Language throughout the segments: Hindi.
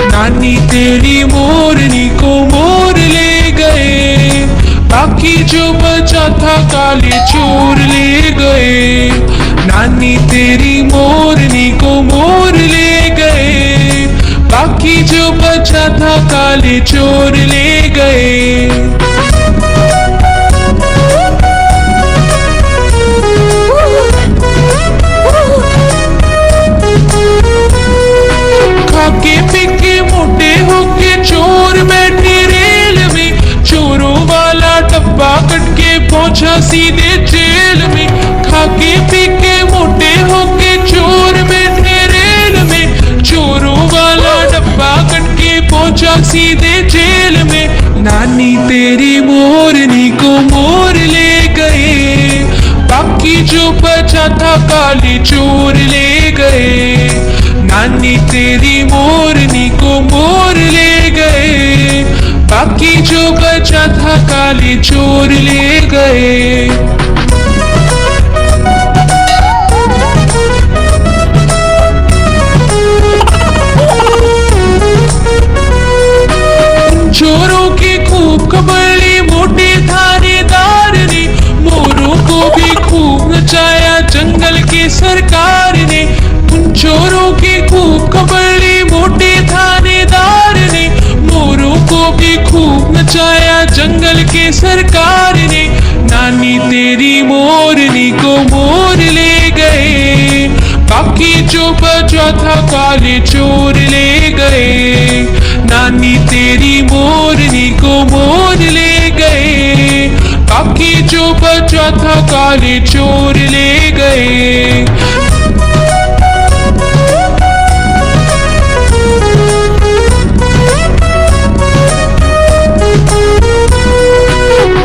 नानी तेरी मोरनी को मोर ले गए, बाकी जो बचा था काले चोर ले गए। नानी तेरी मोरनी को मोर ले गए, बाकी जो बचा था काले चोर ले गए। खाके पीके मोटे होके चोर बैठे रेल में, चोरों वाला डब्बा कट के पहुंचा सीधे जेल में। खाके पीके मोटे होके चोर बैठे रेल में, चोरों वाला डब्बा कट के पहुंचा सीधे जेल में। नानी तेरी मोरनी को मोर ले गए, बाकी जो बचा था काले चोर ले गए। नानी तेरी मोरनी को मोर ले गए, बाकी जो बचा था काले चोर ले गए। चोरों की खूब खबरें मोटे थानेदार ने, मोरों को भी खूब नचाया जंगल के सरकार ने। उन चोरों की खूब खबरें मोटे थानेदार ने, मोरों को भी खूब नचाया जंगल के सरकार ने। नानी तेरी मोरनी को मोर ले गए, बाकी जो बचा था काले चोर ले गए। नानी तेरी मोरनी को मोर ले गए, बाकी जो बचा था काले चोर ले गए।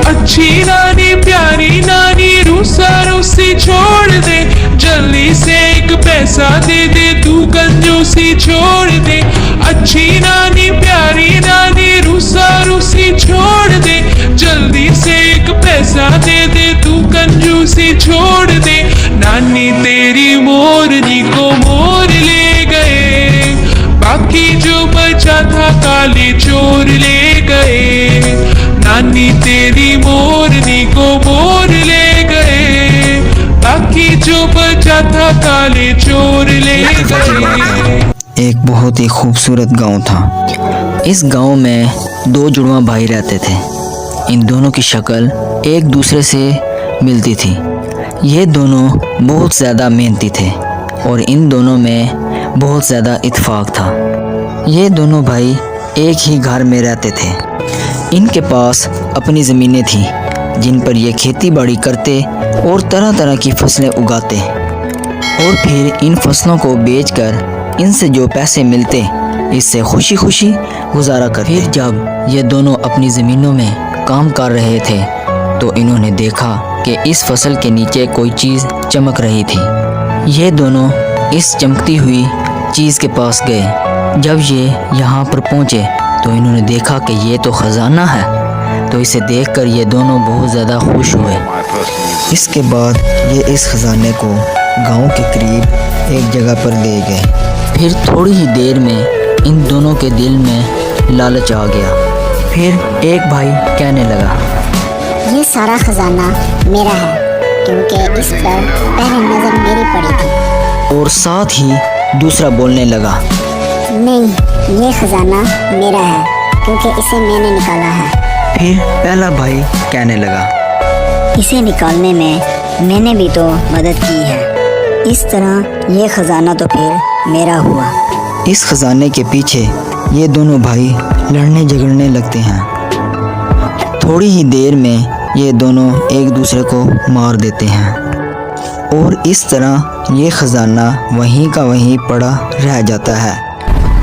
अच्छी नानी प्यारी नानी रूसा रूसी छोड़ दे, जल्दी से एक पैसा दे दे तू कंजूसी छोड़ दे। अच्छी नानी प्यारी नानी रूसा रूसी छोड़ दे, जल्दी से एक पैसा दे दे तू कंजूसी छोड़ दे। नानी तेरी मोरनी को मोर ले गए, बाकी जो बचा था काले चोर ले गए। नानी तेरी मोरनी को मोर ले गए, बाकी जो बचा था काले चोर ले गए। एक बहुत ही खूबसूरत गांव था। इस गांव में दो जुड़वा भाई रहते थे। इन दोनों की शक्ल एक दूसरे से मिलती थी। ये दोनों बहुत ज़्यादा मेहनती थे और इन दोनों में बहुत ज़्यादा इत्तेफाक था। ये दोनों भाई एक ही घर में रहते थे। इनके पास अपनी ज़मीनें थीं जिन पर ये खेती बाड़ी करते और तरह तरह की फसलें उगाते और फिर इन फसलों को बेचकर इनसे जो पैसे मिलते इससे खुशी खुशी गुजारा करते। फिर जब ये दोनों अपनी ज़मीनों में काम कर रहे थे तो इन्होंने देखा कि इस फसल के नीचे कोई चीज़ चमक रही थी। ये दोनों इस चमकती हुई चीज़ के पास गए। जब ये यहाँ पर पहुँचे तो इन्होंने देखा कि ये तो ख़जाना है, तो इसे देखकर ये दोनों बहुत ज़्यादा खुश हुए। इसके बाद ये इस ख़जाने को गांव के करीब एक जगह पर ले गए। फिर थोड़ी ही देर में इन दोनों के दिल में लालच आ गया। फिर एक भाई कहने लगा, ये सारा ख़जाना मेरा है क्योंकि इस पर पहली नज़र मेरी पड़ी थी। और साथ ही दूसरा बोलने लगा, नहीं, ये ख़जाना मेरा है क्योंकि इसे मैंने निकाला है। फिर पहला भाई कहने लगा, इसे निकालने में मैंने भी तो मदद की है। इस तरह ये ख़जाना तो फिर मेरा हुआ। इस ख़जाने के पीछे ये दोनों भाई लड़ने झगड़ने लगते हैं। थोड़ी ही देर में ये दोनों एक दूसरे को मार देते हैं और इस तरह ये ख़जाना वहीं का वहीं पड़ा रह जाता है।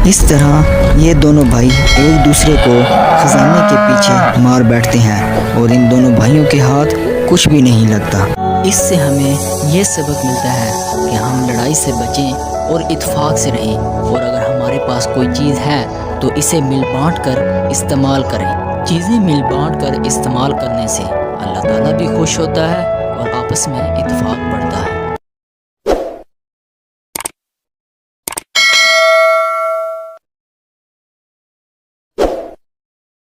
इस तरह ये दोनों भाई एक दूसरे को ख़जाने के पीछे मार बैठते हैं और इन दोनों भाइयों के हाथ कुछ भी नहीं लगता। इससे हमें ये सबक मिलता है कि हम लड़ाई से बचें और इत्तेफाक से रहें, और अगर हमारे पास कोई चीज़ है तो इसे मिल बांट कर इस्तेमाल करें। चीज़ें मिल बांट कर इस्तेमाल करने से अल्लाह ताला भी खुश होता है और आपस में इत्तेफाक बढ़ता है।